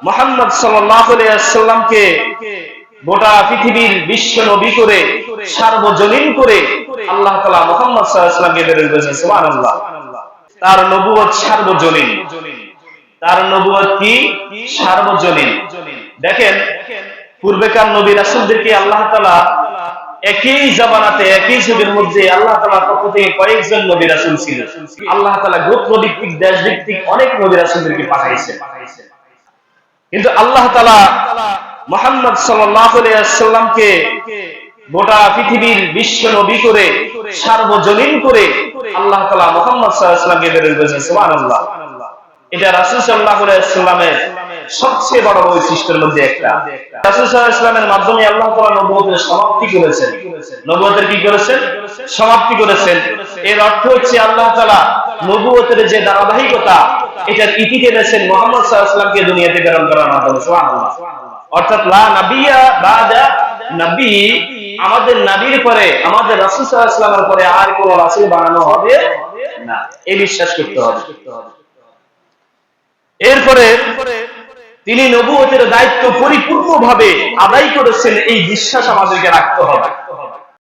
মুহাম্মদ সাল্লাল্লাহু আলাইহি ওয়াসাল্লামকে গোটা পৃথিবীর বিশ্ব নবী করে সার্বজনীন করে আল্লাহ তাআলা মুহাম্মদ সাল্লাল্লাহু আলাইহি ওয়াসাল্লামকে প্রেরণ করেছেন। সুবহানাল্লাহ। তার নবুয়ত সার্বজনীন। তার নবুয়ত কি? সার্বজনীন। দেখেন, পূর্বেকার নবী রাসূলদেরকে আল্লাহ তাআলা একই জামানাতে একই যুগের মধ্যে আল্লাহ তাআলার পক্ষ থেকে কয়েকজন নবী রাসূল ছিল। আল্লাহ তাআলা গোত্র ভিত্তিক দেশ ভিত্তিক অনেক নবী রাসূলদেরকে পাঠাইছেন। কিন্তু আল্লাহ তাআলা মুহাম্মদ সাল্লাল্লাহু আলাইহি ওয়াসাল্লামকে গোটা পৃথিবীর বিশ্ব নবী করে সার্বজনীন করে আল্লাহ তাআলা মুহাম্মদ সাল্লাল্লাহু আলাইহি ওয়াসাল্লামকে প্রেরণ করেছেন। সুবহানাল্লাহ। এটা রাসূল সাল্লাল্লাহু আলাইহি ওয়াসাল্লামের সবচেয়ে বড় বৈশিষ্ট্যের মধ্যে একটা। রাসূল সাল্লাল্লাহু আলাইহি ওয়াসাল্লামের মাধ্যমে আল্লাহ তাআলা নবুয়তের সমাপ্তি করেছেন। নবুয়তের কি করেছেন? সমাপ্তি করেছেন। এর অর্থ হচ্ছে আল্লাহ তাআলা নবুয়তের যে ধারাবাহিকতা, এটার ইতি টেনেছেন মুহাম্মদ সাল্লাল্লাহু আলাইহি ওয়াসাল্লামকে দুনিয়াতে প্রেরণ করার মাধ্যমে। সুবহানাল্লাহ। অর্থাৎ লা নাবিয়্যা বাদা নবী, আমাদের নবীর পরে, আমাদের রাসূল সাল্লাল্লাহু আলাইহি ওয়াসাল্লামের পরে আর কোন রাসূল বানানো হবে না, এই বিশ্বাস করতে হবে। এরপরে তিনি নবুয়তের দায়িত্ব পরিপূর্ণভাবে আদায় করেছেন, এই বিশ্বাস আমাদেরকে রাখতে হবে।